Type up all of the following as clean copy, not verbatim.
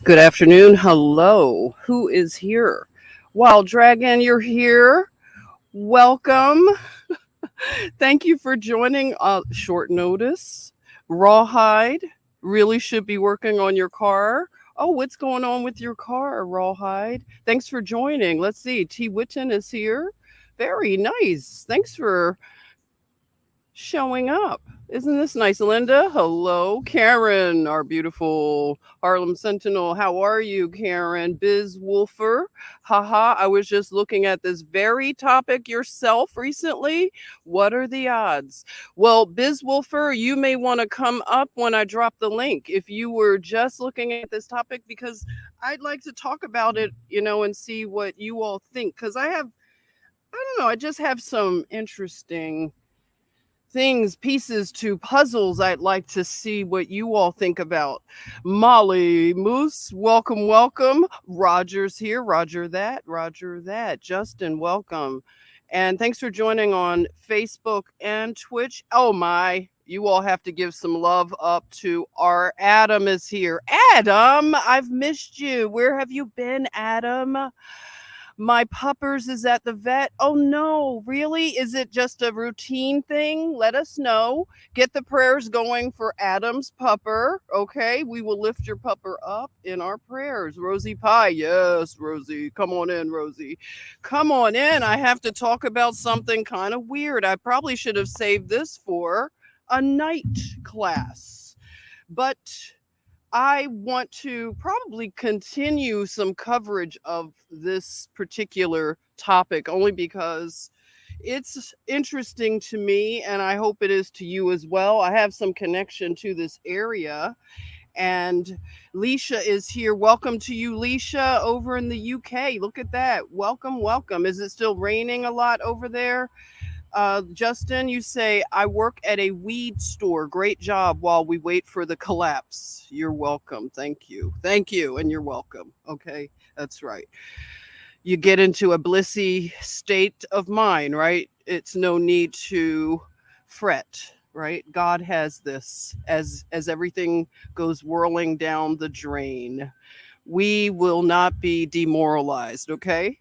Good afternoon. Hello. Who is here? Wild Dragon, you're here. Welcome. Thank you for joining short notice. Rawhide really should be working on your car. Oh, what's going on with your car, Rawhide? Thanks for joining. Let's see. T. Witten is here. Very nice. Thanks for showing up. Isn't this nice, Linda? Hello, Karen, our beautiful Harlem Sentinel. How are you, Karen? Biz Wolfer. Haha, I was just looking at this very topic yourself recently. What are the odds? Well, Biz Wolfer, you may want to come up when I drop the link if you were just looking at this topic, because I'd like to talk about it, and see what you all think. Because I don't know, I just have some interesting things, pieces to puzzles I'd like to see what you all think about. Molly Moose, welcome, welcome. Roger's here. Roger that. Roger that. Justin, welcome. And thanks for joining on Facebook and Twitch. Oh my, you all have to give some love up to our Adam is here. Adam, I've missed you. Where have you been, Adam? My puppers is at the vet. Oh no, really? Is it just a routine thing? Let us know. Get the prayers going for Adam's pupper. Okay, we will lift your pupper up in our prayers. Rosie Pie, yes, Rosie. Come on in, Rosie. Come on in. I have to talk about something kind of weird. I probably should have saved this for a night class. But I want to probably continue some coverage of this particular topic only because it's interesting to me, and I hope it is to you as well. I have some connection to this area, and Leisha is here. Welcome to you, Leisha, over in the UK. Look at that. Welcome, welcome. Is it still raining a lot over there? Justin, you say, I work at a weed store. Great job while we wait for the collapse. You're welcome. Thank you. Thank you. And you're welcome. Okay. That's right. You get into a blissy state of mind, right? It's no need to fret, right? God has this as everything goes whirling down the drain. We will not be demoralized. Okay.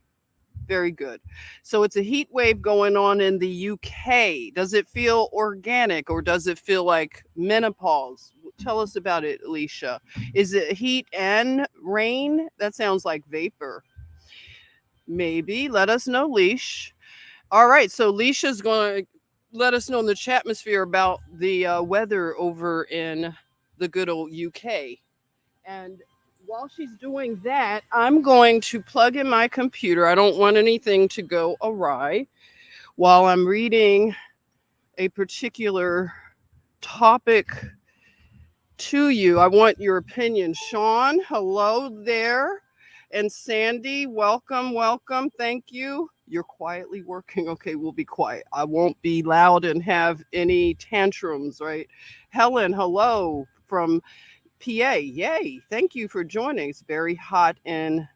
Very good. So it's a heat wave going on in the UK. Does it feel organic or does it feel like menopause? Tell us about it, Alicia. Is it heat and rain? That sounds like vapor. Maybe. Let us know, Leash. All right. So Leisha's going to let us know in the chatmosphere about the weather over in the good old UK. And while she's doing that, I'm going to plug in my computer. I don't want anything to go awry while I'm reading a particular topic to you. I want your opinion. Sean, hello there. And Sandy, welcome, welcome. Thank you. You're quietly working. Okay, we'll be quiet. I won't be loud and have any tantrums, right? Helen, hello from PA. Yay. Thank you for joining. It's very hot and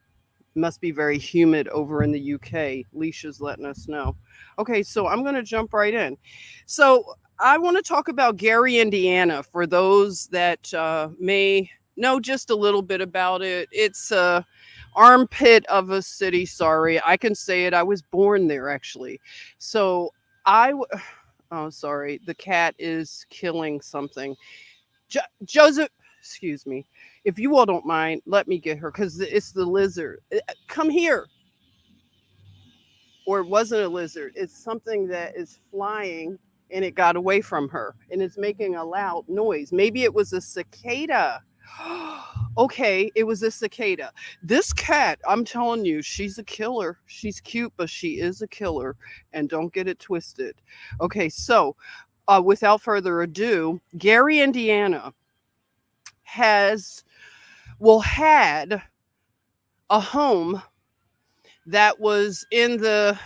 must be very humid over in the UK. Leisha's letting us know. Okay, so I'm going to jump right in. So I want to talk about Gary, Indiana, for those that may know just a little bit about it. It's a armpit of a city. Sorry, I can say it. I was born there, actually. So I. Oh, sorry. The cat is killing something. Joseph, excuse me. If you all don't mind, let me get her because it's the lizard. Come here. Or it wasn't a lizard. It's something that is flying and it got away from her and it's making a loud noise. Maybe it was a cicada. Okay, it was a cicada. This cat, I'm telling you, she's a killer. She's cute, but she is a killer. And don't get it twisted. Okay, so without further ado, Gary, Indiana has, well, had a home that was in the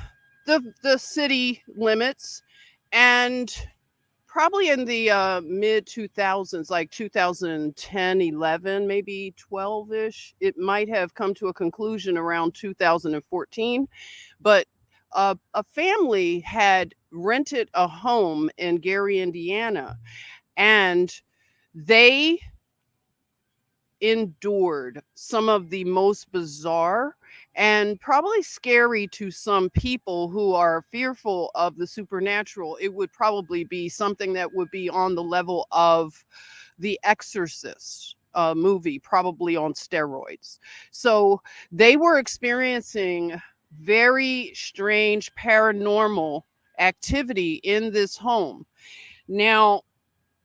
city limits and probably in the mid 2000s, like 2010, 11, maybe 12ish. It might have come to a conclusion around 2014, but a family had rented a home in Gary, Indiana, and they endured some of the most bizarre and probably scary to some people who are fearful of the supernatural. It would probably be something that would be on the level of The Exorcist movie, probably on steroids. So they were experiencing very strange paranormal activity in this home. Now,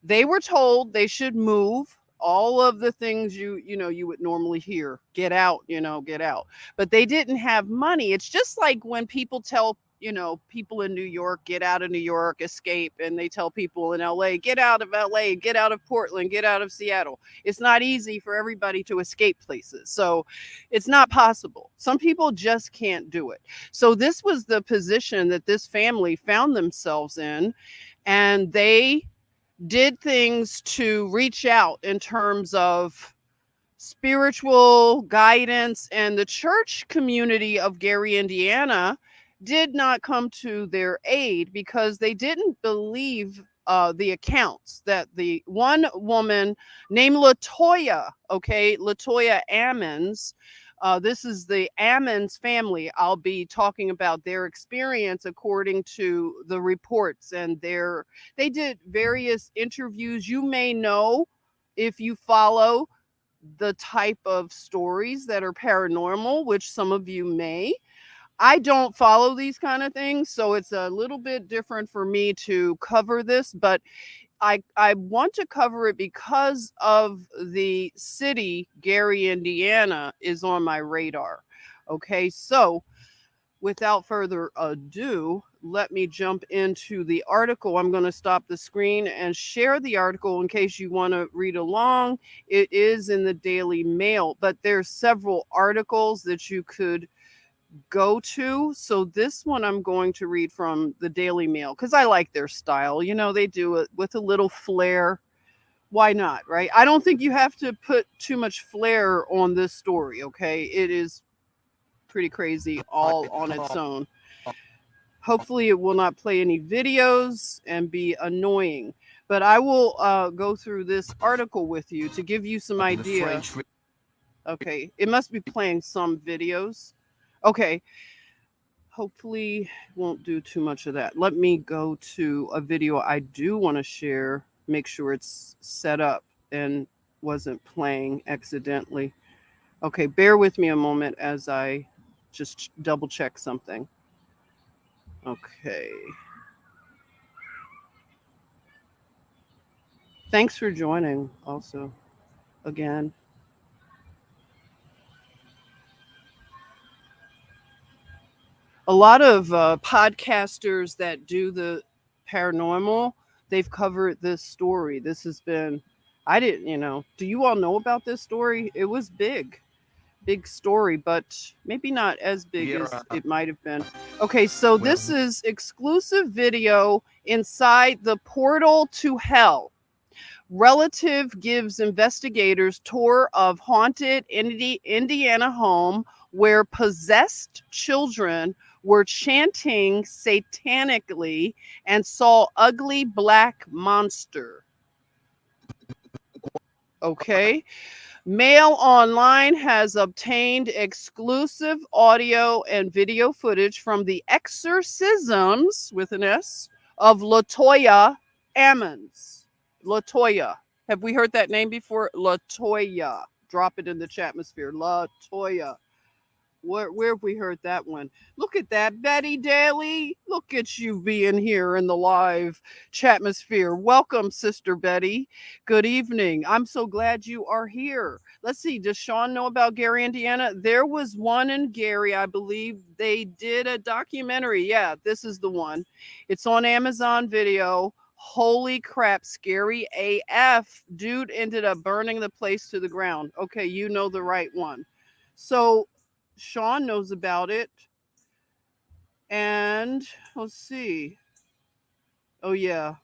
they were told they should move all of the things you would normally hear, get out, get out, but they didn't have money. It's just like when people tell people in New York, get out of New York, escape, and they tell people in LA, get out of LA, get out of Portland, get out of Seattle. It's not easy for everybody to escape places, so it's not possible. Some people just can't do it. So this was the position that this family found themselves in, and they did things to reach out in terms of spiritual guidance, and the church community of Gary, Indiana did not come to their aid because they didn't believe the accounts that the one woman named Latoya, okay, Latoya Ammons, this is the Ammons family. I'll be talking about their experience according to the reports, and they did various interviews. You may know if you follow the type of stories that are paranormal, which some of you may. I don't follow these kind of things, so it's a little bit different for me to cover this, but I want to cover it because of the city, Gary, Indiana, is on my radar. Okay, so without further ado, let me jump into the article. I'm going to stop the screen and share the article in case you want to read along. It is in the Daily Mail, but there's several articles that you could go to. So this one I'm going to read from the Daily Mail because I like their style. They do it with a little flair. Why not, right? I don't think you have to put too much flair on this story, okay? It is pretty crazy all on its own. Hopefully it will not play any videos and be annoying. But I will go through this article with you to give you some idea. Okay, it must be playing some videos. Okay, hopefully won't do too much of that. Let me go to a video I do want to share, make sure it's set up and wasn't playing accidentally. Okay, bear with me a moment as I just double check something. Okay. Thanks for joining also again. A lot of podcasters that do the paranormal, they've covered this story. This has been, I didn't, do you all know about this story? It was big story, but maybe not as big as it might have been. Okay, so this is exclusive video inside the portal to hell. Relative gives investigators tour of haunted Indiana home where possessed children were chanting satanically and saw ugly black monster. Okay. Mail Online has obtained exclusive audio and video footage from the exorcisms, with an S, of Latoya Ammons. Latoya. Have we heard that name before? Latoya. Drop it in the chatmosphere. Latoya. Where have we heard that one? Look at that, Betty Daly. Look at you being here in the live chatmosphere. Welcome, Sister Betty. Good evening. I'm so glad you are here. Let's see. Does Sean know about Gary, Indiana? There was one in Gary, I believe. They did a documentary. Yeah, this is the one. It's on Amazon Video. Holy crap, scary AF. Dude ended up burning the place to the ground. Okay, you know the right one. So Sean knows about it. And let's see. Oh yeah,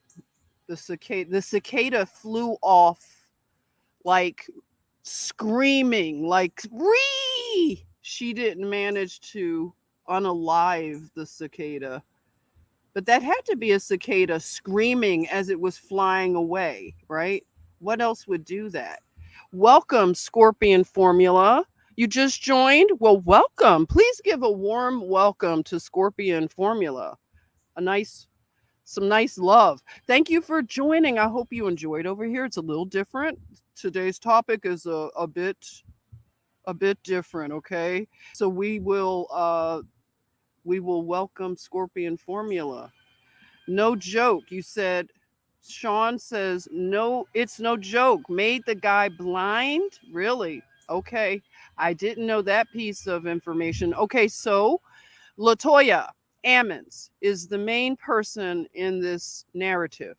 the cicada flew off like screaming, like "Ree!" She didn't manage to unalive the cicada. But that had to be a cicada screaming as it was flying away, right? What else would do that? Welcome, Scorpion Formula. You just joined? Well, welcome. Please give a warm welcome to Scorpion Formula. Some nice love. Thank you for joining. I hope you enjoyed over here. It's a little different. Today's topic is a bit different, okay? So we will welcome Scorpion Formula. No joke. You said, Sean says, no, it's no joke. Made the guy blind? Really? Okay. I didn't know that piece of information. Okay, so Latoya Ammons is the main person in this narrative.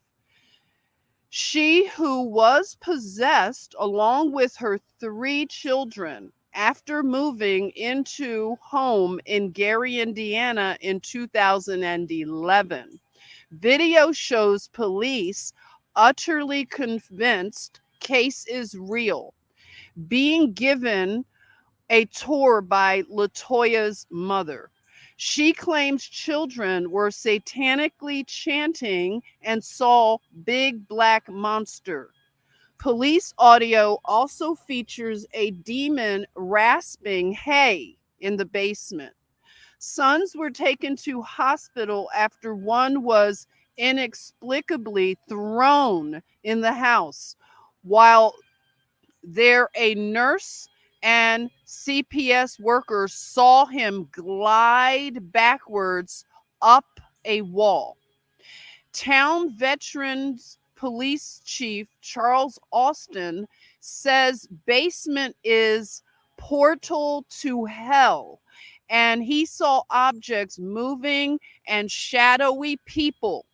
She who was possessed along with her 3 children after moving into home in Gary, Indiana in 2011. Video shows police utterly convinced case is real. Being given a tour by Latoya's mother. She claims children were satanically chanting and saw big black monster. Police audio also features a demon rasping hay in the basement. Sons were taken to hospital after one was inexplicably thrown in the house, while there a nurse and CPS worker saw him glide backwards up a wall. Town Veterans Police Chief Charles Austin says basement is portal to hell, and he saw objects moving and shadowy people.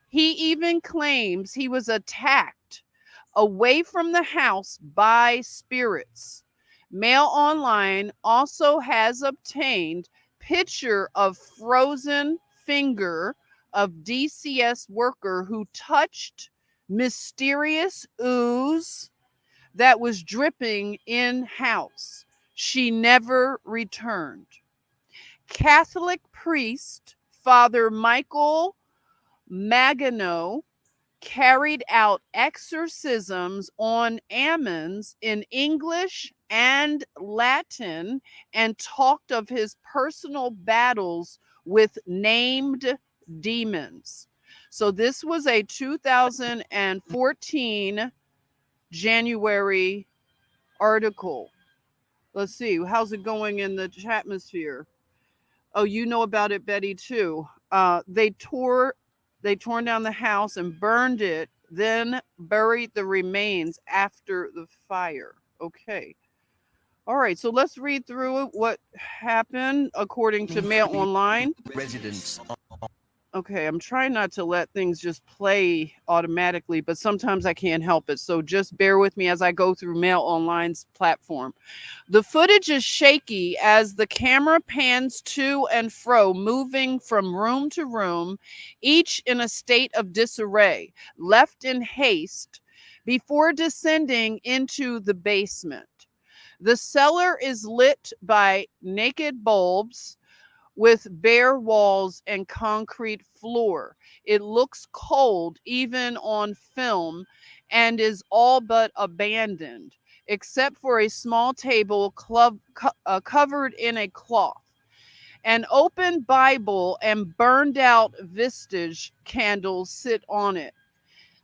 He even claims he was attacked away from the house by spirits. Mail Online also has obtained picture of frozen finger of DCS worker who touched mysterious ooze that was dripping in house. She never returned. Catholic priest Father Michael Magano carried out exorcisms on Ammons in English and Latin and talked of his personal battles with named demons. So this was a 2014 January article. Let's see, how's it going in the chatmosphere? Oh, you know about it, Betty, too. They torn down the house and burned it, then buried the remains after the fire. Okay. All right, so let's read through it. What happened according to Mail Online. Residents. Okay, I'm trying not to let things just play automatically, but sometimes I can't help it. So just bear with me as I go through Mail Online's platform. The footage is shaky as the camera pans to and fro, moving from room to room, each in a state of disarray, left in haste, before descending into the basement. The cellar is lit by naked bulbs with bare walls and concrete floor. It looks cold even on film and is all but abandoned, except for a small table covered in a cloth. An open Bible and burned out Vistage candles sit on it.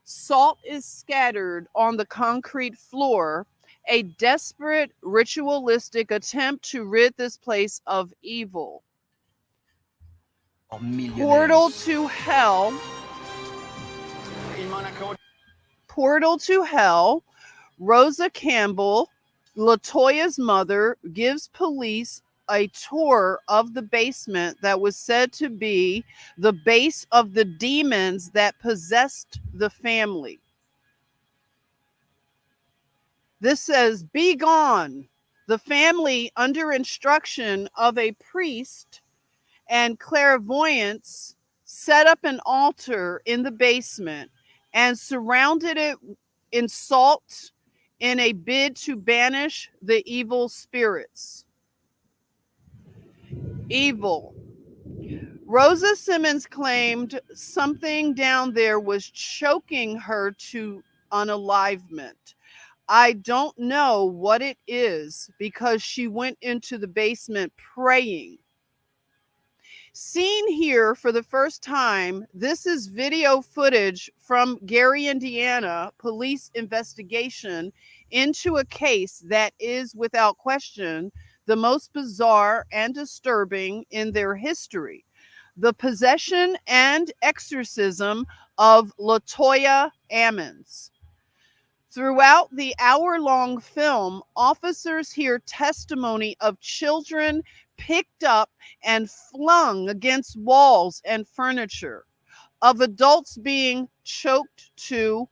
Salt is scattered on the concrete floor, a desperate ritualistic attempt to rid this place of evil. Portal to Hell. Portal to Hell. Rosa Campbell, LaToya's mother, gives police a tour of the basement that was said to be the base of the demons that possessed the family. This says, "Be gone." The family, under instruction of a priest and clairvoyants, set up an altar in the basement and surrounded it in salt in a bid to banish the evil spirits. Evil. Rosa Simmons claimed something down there was choking her to unalivement. I don't know what it is because she went into the basement praying. Seen here for the first time, this is video footage from Gary, Indiana police investigation into a case that is, without question, the most bizarre and disturbing in their history. The possession and exorcism of LaToya Ammons. Throughout the hour-long film, officers hear testimony of children picked up and flung against walls and furniture, of adults being choked to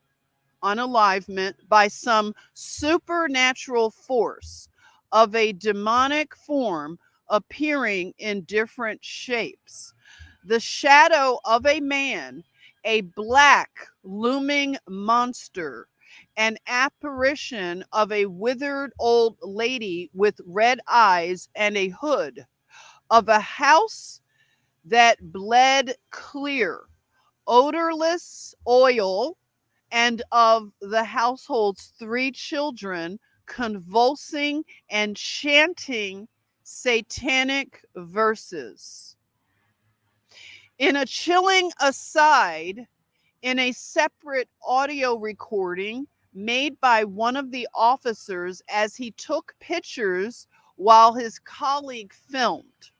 unalivement by some supernatural force, of a demonic form appearing in different shapes. The shadow of a man, a black looming monster, an apparition of a withered old lady with red eyes and a hood, of a house that bled clear, odorless oil, and of the household's 3 children convulsing and chanting satanic verses. In a chilling aside, in a separate audio recording made by one of the officers as he took pictures while his colleague filmed.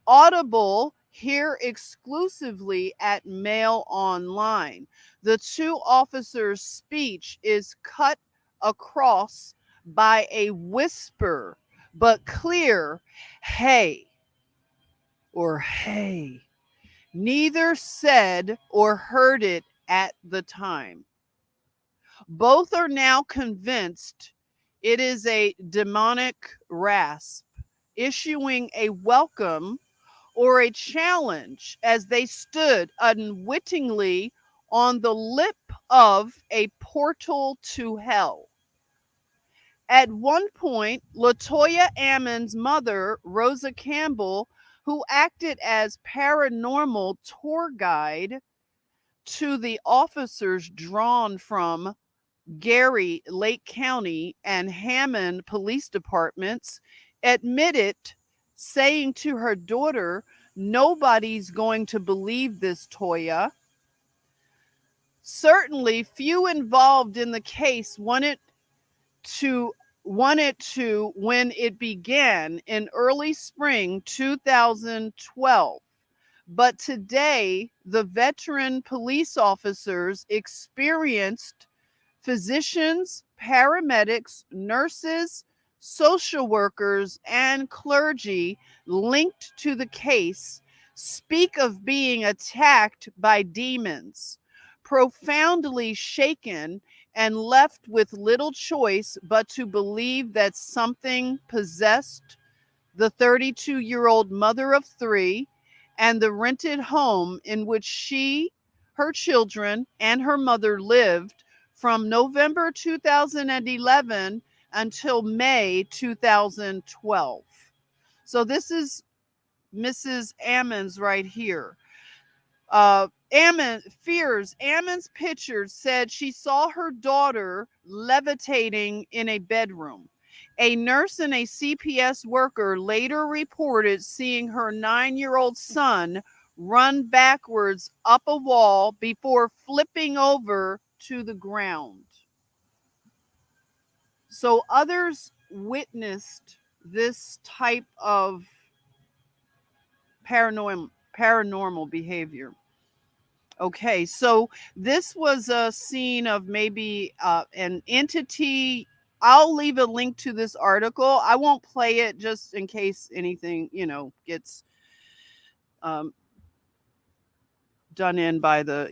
Audible here exclusively at Mail Online. The 2 officers' speech is cut across by a whisper, but clear, "Hey," or "Hey." Neither said or heard it at the time. Both are now convinced it is a demonic rasp, issuing a welcome or a challenge as they stood unwittingly on the lip of a portal to hell. At one point, LaToya Ammons' mother, Rosa Campbell, who acted as paranormal tour guide to the officers drawn from Gary, Lake County, and Hammond police departments, admitted, saying to her daughter, "Nobody's going to believe this, Toya." Certainly, few involved in the case to when it began in early spring 2012. But today, the veteran police officers, experienced physicians, paramedics, nurses, social workers, and clergy linked to the case speak of being attacked by demons, profoundly shaken and left with little choice but to believe that something possessed the 32-year-old mother of 3 and the rented home in which she, her children, and her mother lived from November 2011 until May 2012. So this is Mrs. Ammons right here. Ammon's picture said she saw her daughter levitating in a bedroom. A nurse and a CPS worker later reported seeing her 9-year-old son run backwards up a wall before flipping over to the ground. So others witnessed this type of paranormal behavior. Okay, so this was a scene of maybe an entity. I'll leave a link to this article. I won't play it just in case anything, gets um, done in by the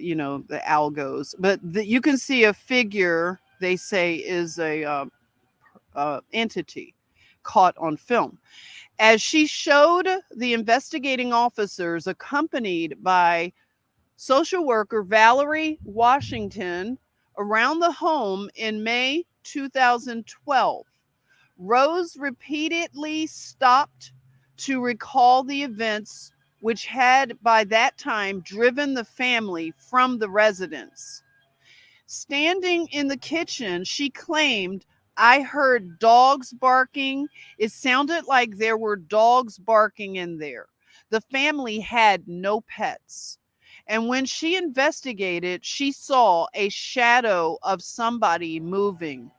algos. But you can see a figure, they say, is a entity caught on film. As she showed the investigating officers, accompanied by social worker Valerie Washington, around the home in May 2012. Rose repeatedly stopped to recall the events which had by that time driven the family from the residence. Standing in the kitchen, she claimed, "I heard dogs barking. It sounded like there were dogs barking in there. The family had no pets." And when she investigated, she saw a shadow of somebody moving.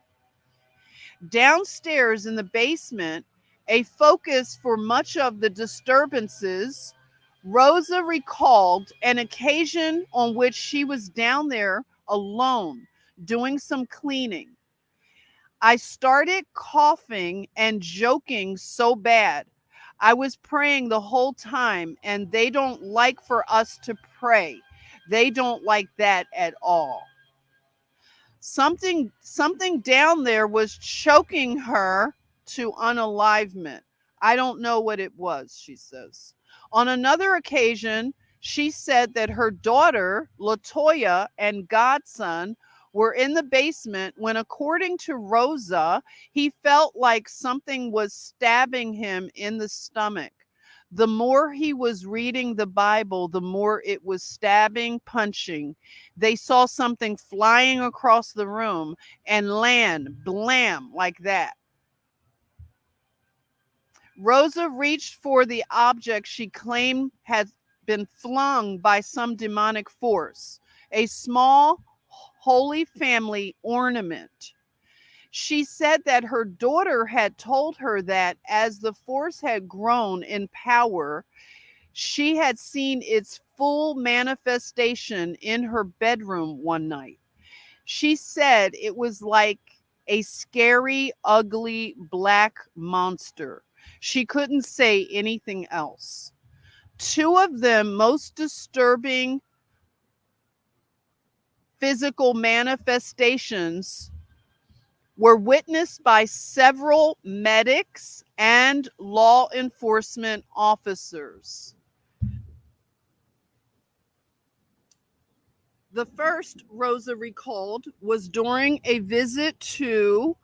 Downstairs in the basement, a focus for much of the disturbances, Rosa recalled an occasion on which she was down there alone doing some cleaning. "I started coughing and joking so bad. I was praying the whole time, and they don't like for us to pray. They don't like that at all. Something down there was choking her to unalivement. I don't know what it was," she says. On another occasion, she said that her daughter, Latoya, and godson were in the basement when, according to Rosa, he felt like something was stabbing him in the stomach. The more he was reading the Bible, the more it was stabbing, punching. They saw something flying across the room and land, blam, like that. Rosa reached for the object she claimed had been flung by some demonic force, a small Holy Family ornament. She said that her daughter had told her that as the force had grown in power, she had seen its full manifestation in her bedroom one night. She said it was like a scary, ugly black monster. She couldn't say anything else. Two of them most disturbing physical manifestations were witnessed by several medics and law enforcement officers. The first, Rosa recalled, was during a visit to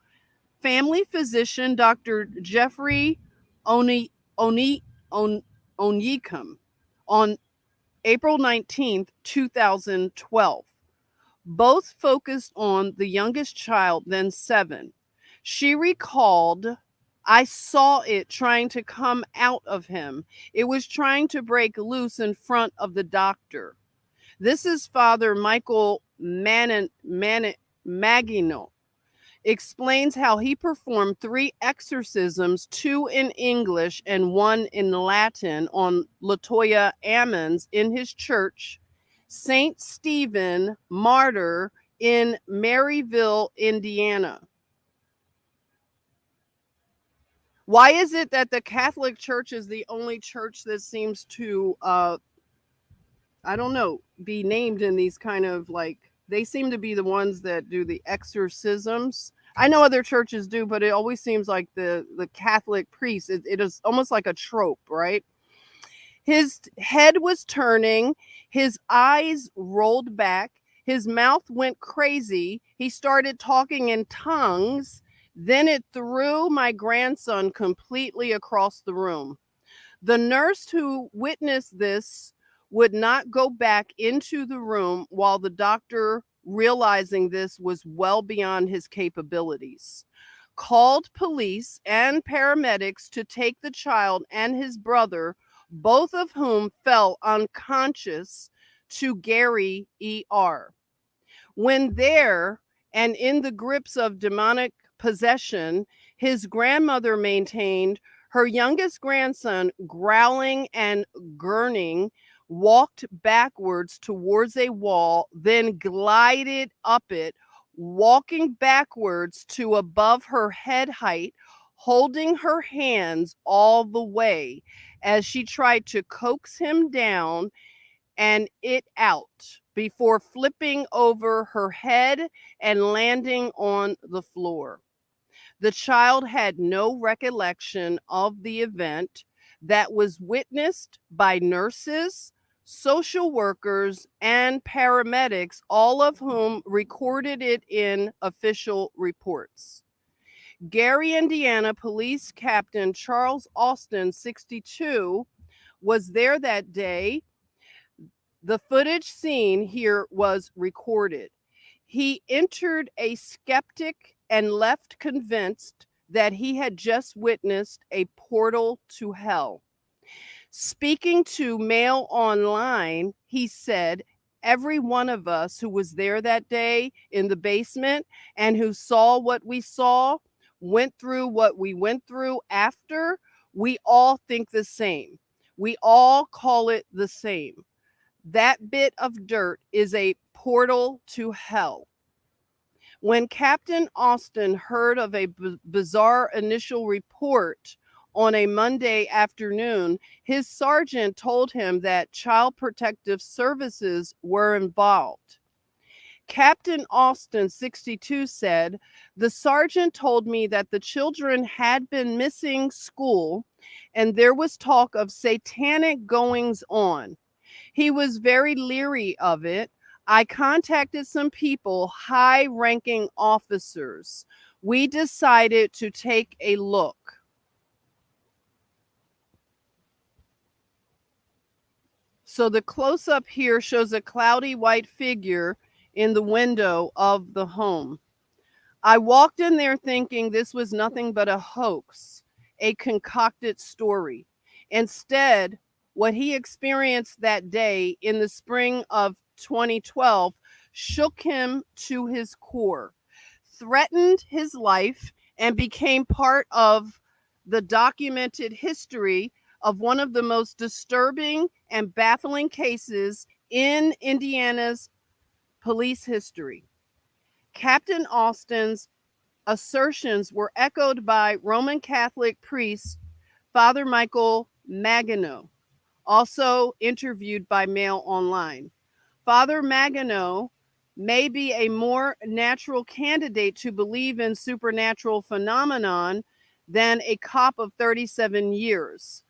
family physician Dr. Jeffrey Oni, Oni, On, Onyekam on April 19th, 2012. Both focused on the youngest child, then 7. She recalled, "I saw it trying to come out of him. It was trying to break loose in front of the doctor." This is Father Michael Magino. Explains how he performed 3 exorcisms, 2 in English and 1 in Latin, on Latoya Ammons in his church, St. Stephen Martyr, in Maryville, Indiana. Why is it that the Catholic Church is the only church that seems to, I don't know, be named in these kind of, like, they seem to be the ones that do the exorcisms? I know other churches do, but it always seems like the Catholic priest, it is almost like a trope, right? His head was turning, his eyes rolled back, his mouth went crazy. He started talking in tongues. Then it threw my grandson completely across the room. The nurse who witnessed this would not go back into the room while the doctor, realizing this was well beyond his capabilities, called police and paramedics to take the child and his brother, both of whom fell unconscious, to Gary ER. When there and in the grips of demonic possession, his grandmother maintained her youngest grandson, growling and gurning, walked backwards towards a wall, then glided up it, walking backwards to above her head height, holding her hands all the way as she tried to coax him down and it out before flipping over her head and landing on the floor. The child had no recollection of the event that was witnessed by nurses, social workers, and paramedics, all of whom recorded it in official reports. Gary, Indiana Police Captain Charles Austin, 62, was there that day. The footage seen here was recorded. He entered a skeptic and left convinced that he had just witnessed a portal to hell. Speaking to Mail Online, he said, "Every one of us who was there that day in the basement and who saw what we saw, went through what we went through after, we all think the same. We all call it the same. That bit of dirt is a portal to hell." When Captain Austin heard of a bizarre initial report on a Monday afternoon, his sergeant told him that Child Protective Services were involved. Captain Austin, 62, said, "The sergeant told me that the children had been missing school and there was talk of satanic goings on. He was very leery of it. I contacted some people, high-ranking officers. We decided to take a look." So the close-up here shows a cloudy white figure in the window of the home. "I walked in there thinking this was nothing but a hoax, a concocted story. Instead, what he experienced that day in the spring of 2012 shook him to his core, threatened his life, and became part of the documented history of one of the most disturbing and baffling cases in Indiana's police history." Captain Austin's assertions were echoed by Roman Catholic priest Father Michael Magano, also interviewed by Mail Online. Father Magano may be a more natural candidate to believe in supernatural phenomenon than a cop of 37 years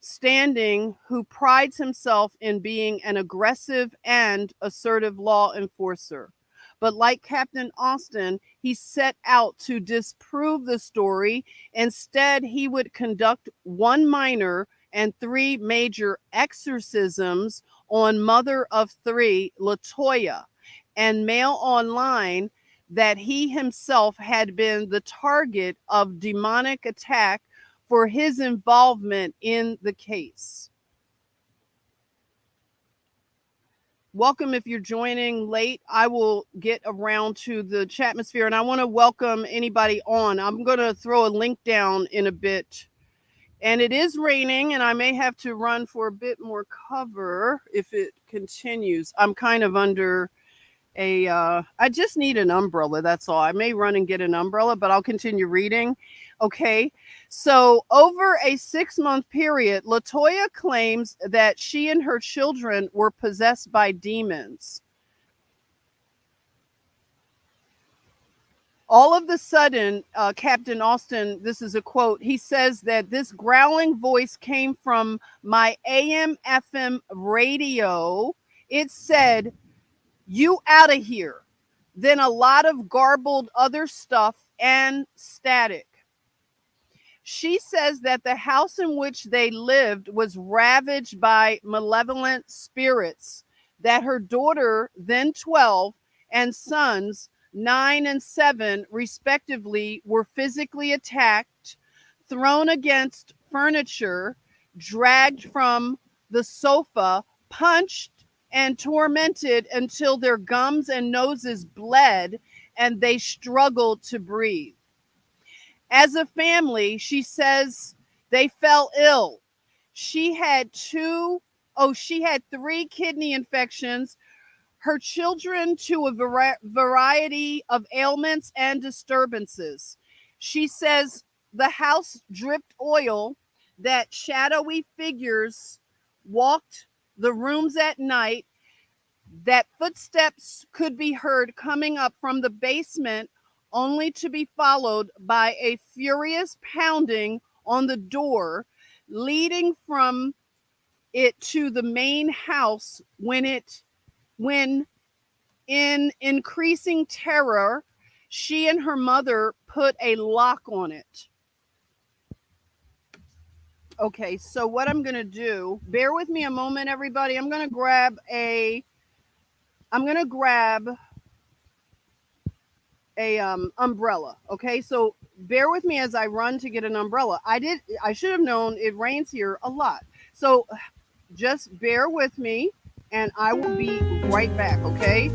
standing who prides himself in being an aggressive and assertive law enforcer. But like Captain Austin, he set out to disprove the story. Instead, he would conduct one minor and three major exorcisms on mother of three, Latoya, and Mail Online that he himself had been the target of demonic attack for his involvement in the case. Welcome if you're joining late. I will get around to the chatmosphere, and I want to welcome anybody on. I'm going to throw a link down in a bit. And it is raining, and I may have to run for a bit more cover if it continues. I'm kind of under I just need an umbrella, that's all. I may run and get an umbrella, but I'll continue reading. Okay, so over a 6-month period, Latoya claims that she and her children were possessed by demons. All of a sudden, Captain Austin, this is a quote, he says that this growling voice came from my AM FM radio. It said, "You out of here." Then a lot of garbled other stuff and static. She says that the house in which they lived was ravaged by malevolent spirits, that her daughter, then 12, and sons, 9 and 7, respectively, were physically attacked, thrown against furniture, dragged from the sofa, punched, and tormented until their gums and noses bled and they struggled to breathe. As a family, she says they fell ill. She had she had 3 kidney infections, her children to a variety of ailments and disturbances. She says the house dripped oil, that shadowy figures walked the rooms at night, that footsteps could be heard coming up from the basement, only to be followed by a furious pounding on the door leading from it to the main house, when in increasing terror she and her mother put a lock on it. Okay, so what I'm going to do, bear with me a moment everybody. I'm going to grab a umbrella. Okay, so bear with me as I run to get an umbrella. I should have known it rains here a lot. So just bear with me and I will be right back, okay?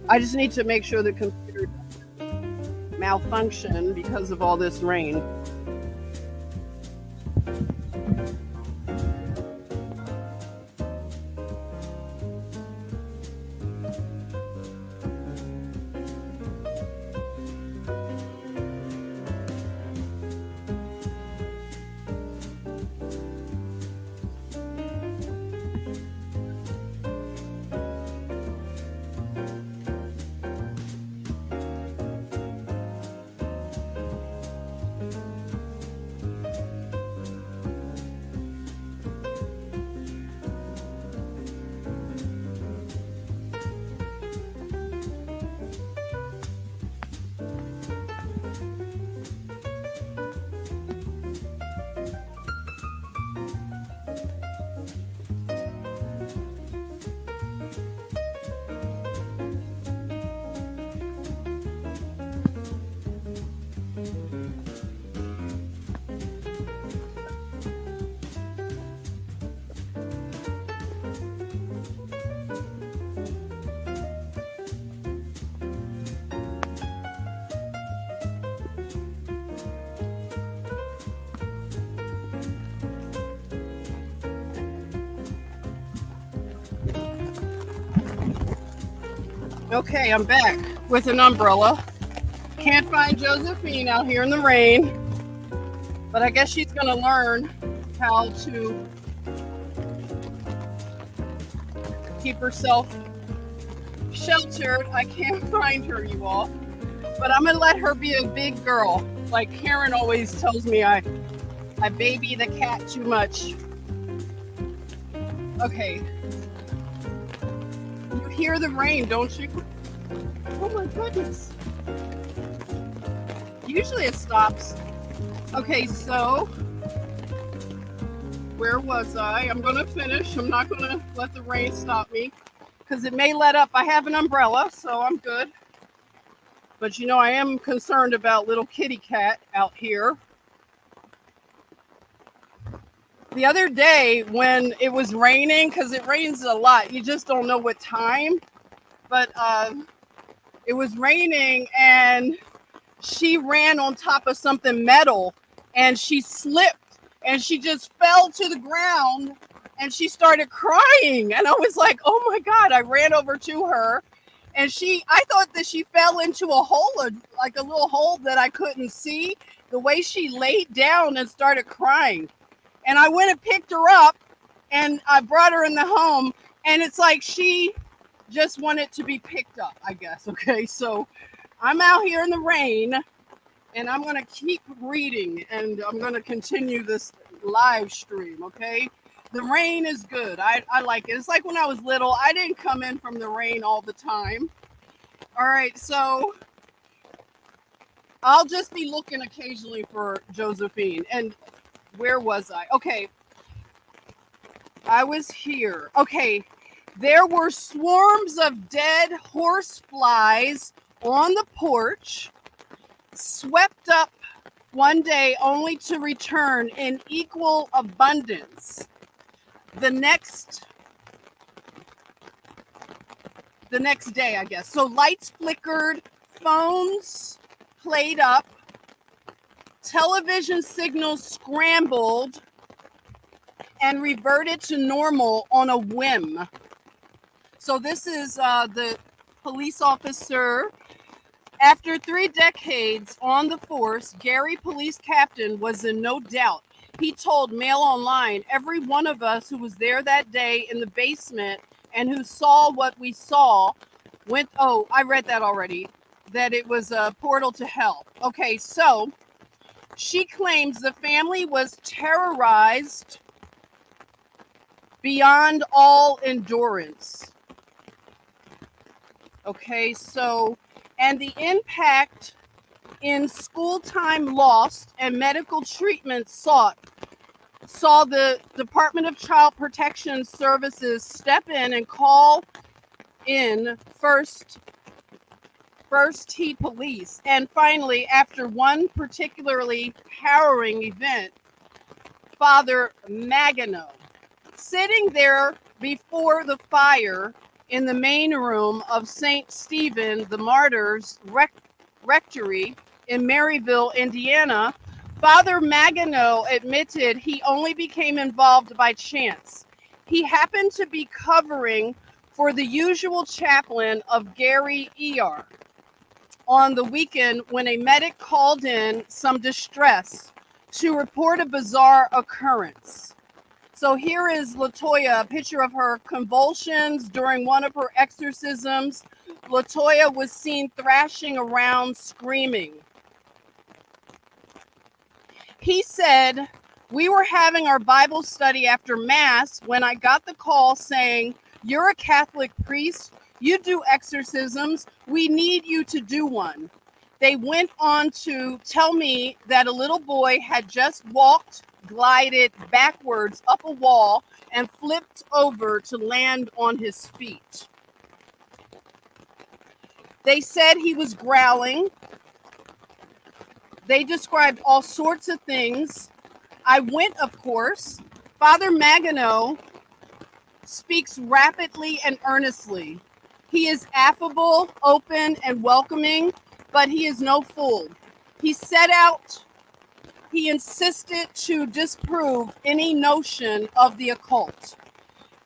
I just need to make sure the computer doesn't malfunction because of all this rain. Okay, I'm back with an umbrella. Can't find Josephine out here in the rain, but I guess she's going to learn how to keep herself sheltered. I can't find her, you all, but I'm going to let her be a big girl. Like Karen always tells me, I baby the cat too much. Okay. You hear the rain, don't you? Oh my goodness. Usually it stops. Okay, so where was I? I'm going to finish. I'm not going to let the rain stop me because it may let up. I have an umbrella, so I'm good. But you know, I am concerned about little kitty cat out here. The other day when it was raining, because it rains a lot, you just don't know what time, but it was raining and she ran on top of something metal and she slipped and she just fell to the ground and she started crying. And I was like, oh my God, I ran over to her and I thought that she fell into a hole, like a little hole that I couldn't see, the way she laid down and started crying. And I went and picked her up and I brought her in the home and it's like she just wanted to be picked up, I guess. Okay, so I'm out here in the rain and I'm going to keep reading and I'm going to continue this live stream, okay? The rain is good. I like it. It's like when I was little, I didn't come in from the rain all the time. All right, so I'll just be looking occasionally for Josephine. And where was I? Okay, I was here. Okay, there were swarms of dead horse flies on the porch, swept up one day only to return in equal abundance the next day, I guess. So lights flickered, phones played up, television signals scrambled and reverted to normal on a whim. So this is the police officer. After 3 decades on the force, Gary Police Captain was in no doubt. He told Mail Online, every one of us who was there that day in the basement and who saw what we saw went, oh, I read that already, that it was a portal to hell. Okay, so she claims the family was terrorized beyond all endurance. Okay, so, and the impact in school time lost and medical treatment sought saw the Department of Child Protection Services step in and call in first heat police. And finally, after one particularly harrowing event, Father Magano, sitting there before the fire in the main room of St. Stephen the Martyrs Rectory in Maryville, Indiana, Father Magano admitted he only became involved by chance. He happened to be covering for the usual chaplain of Gary ER on the weekend when a medic called in some distress to report a bizarre occurrence. So here is Latoya, a picture of her convulsions during one of her exorcisms. Latoya was seen thrashing around, screaming. He said, we were having our Bible study after Mass when I got the call saying, you're a Catholic priest, you do exorcisms, we need you to do one. They went on to tell me that a little boy had just glided backwards up a wall and flipped over to land on his feet. They said he was growling. They described all sorts of things. I went, of course. Father Magano speaks rapidly and earnestly. He is affable, open, and welcoming, but he is no fool. He insisted to disprove any notion of the occult.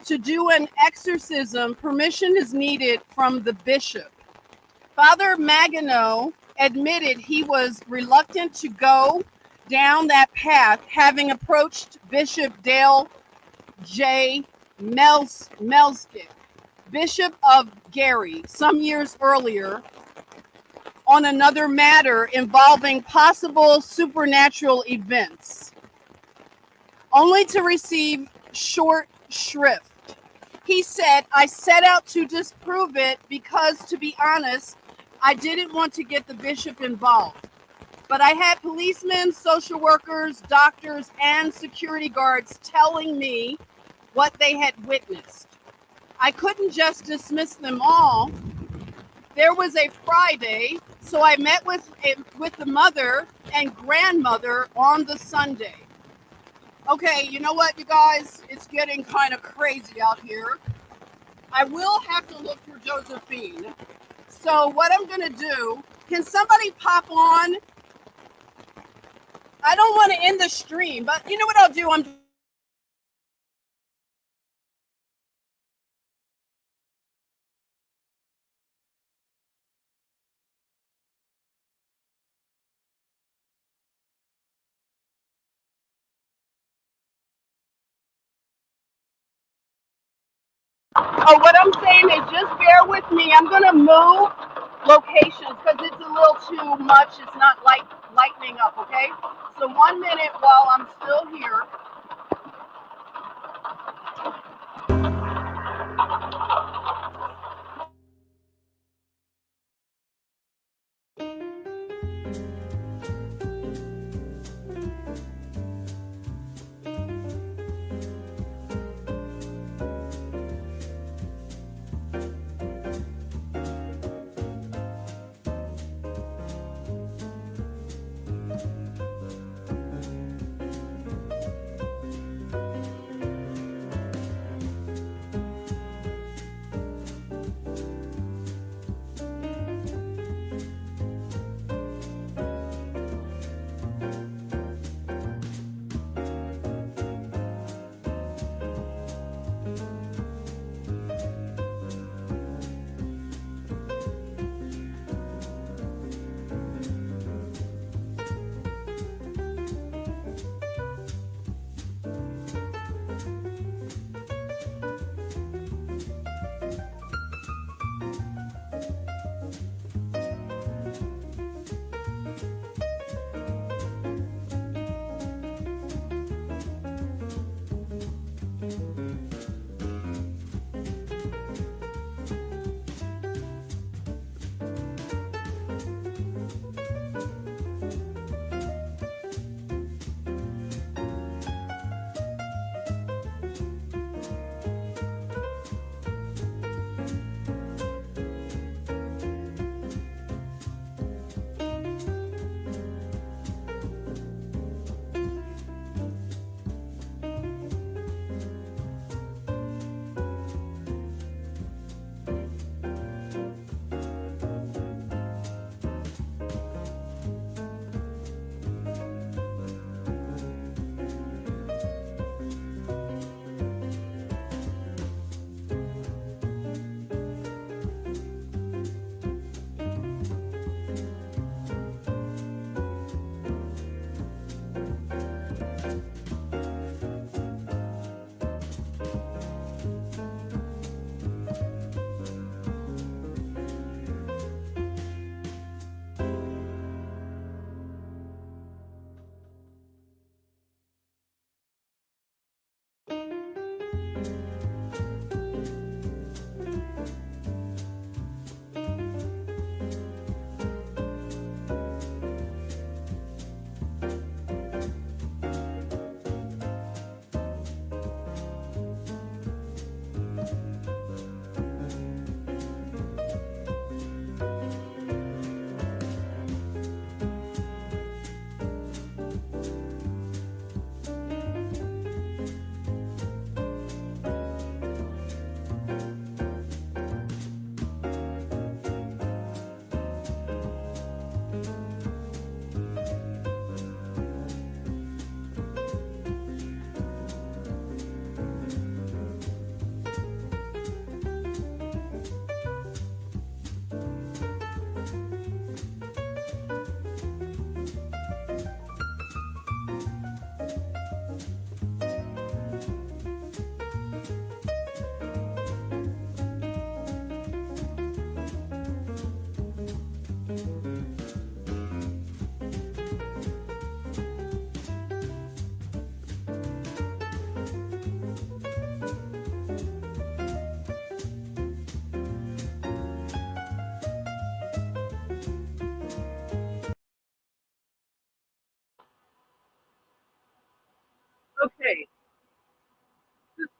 To do an exorcism, permission is needed from the bishop. Father Magano admitted he was reluctant to go down that path, having approached Bishop Dale J. Melskick, Bishop of Gary, some years earlier on another matter involving possible supernatural events, only to receive short shrift. He said, I set out to disprove it because, to be honest, I didn't want to get the bishop involved. But I had policemen, social workers, doctors, and security guards telling me what they had witnessed. I couldn't just dismiss them all. There was a Friday, so I met with the mother and grandmother on the Sunday. Okay, you know what, you guys? It's getting kind of crazy out here. I will have to look for Josephine. So what I'm going to do, can somebody pop on? I don't want to end the stream, but you know what I'll do? Oh, what I'm saying is just bear with me. I'm going to move locations because it's a little too much. It's not lightening up, okay? So 1 minute while I'm still here.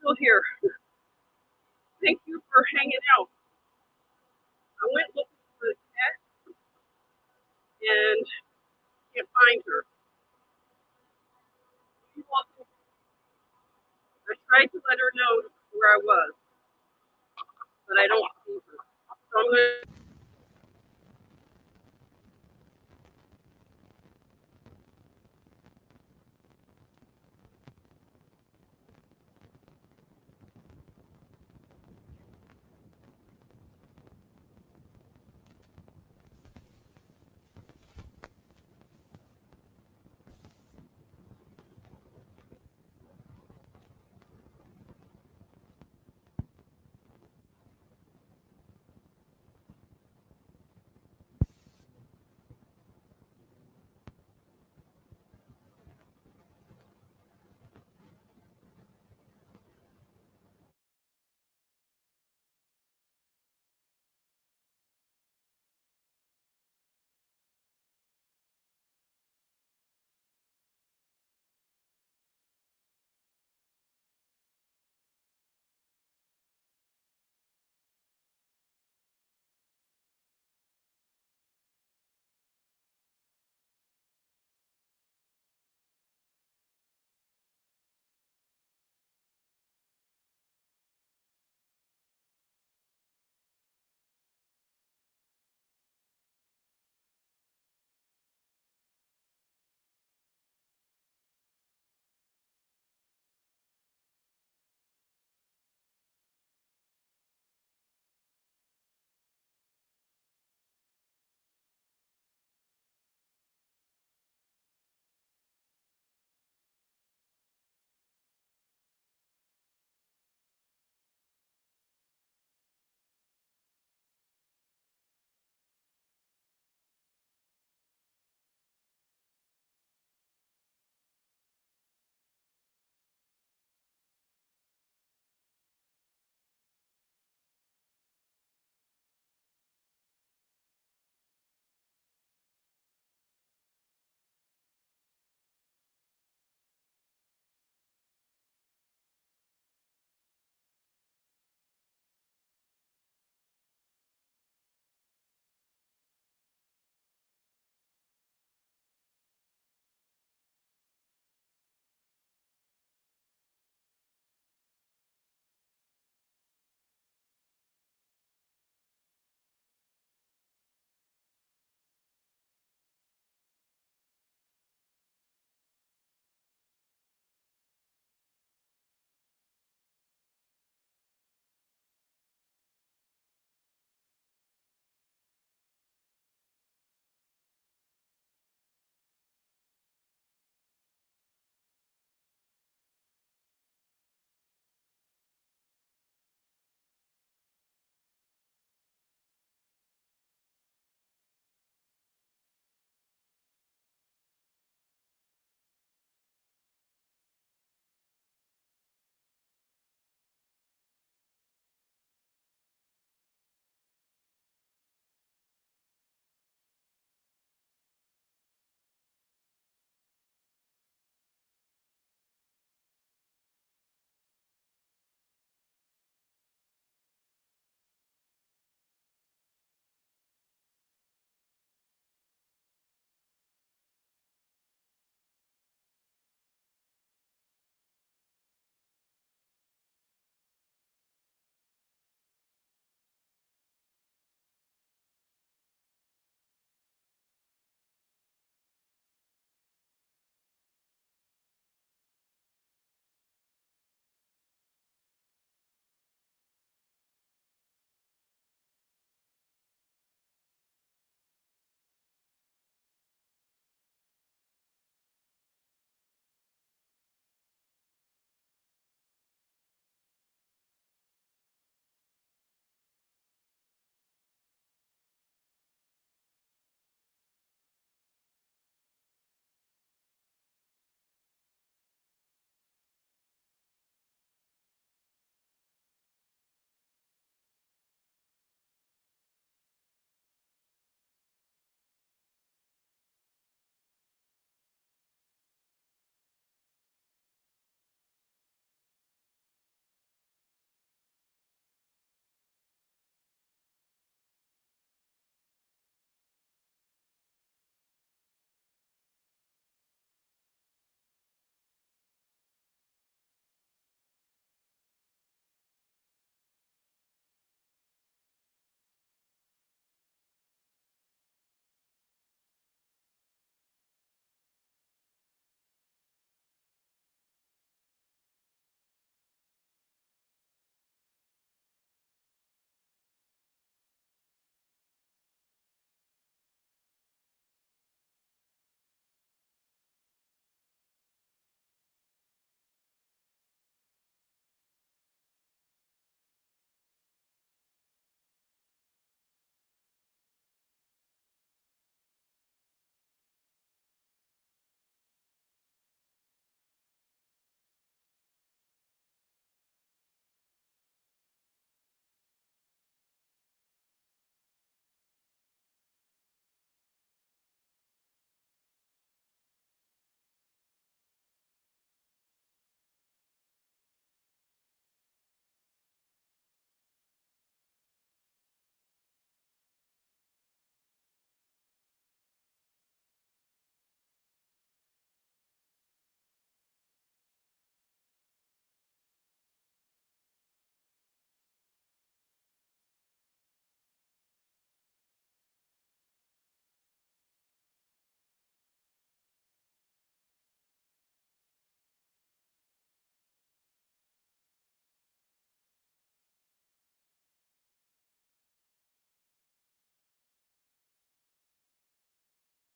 still here. Thank you for hanging out. I went looking for the cat and can't find her. I tried to let her know where I was, but I don't see her. So I'm going to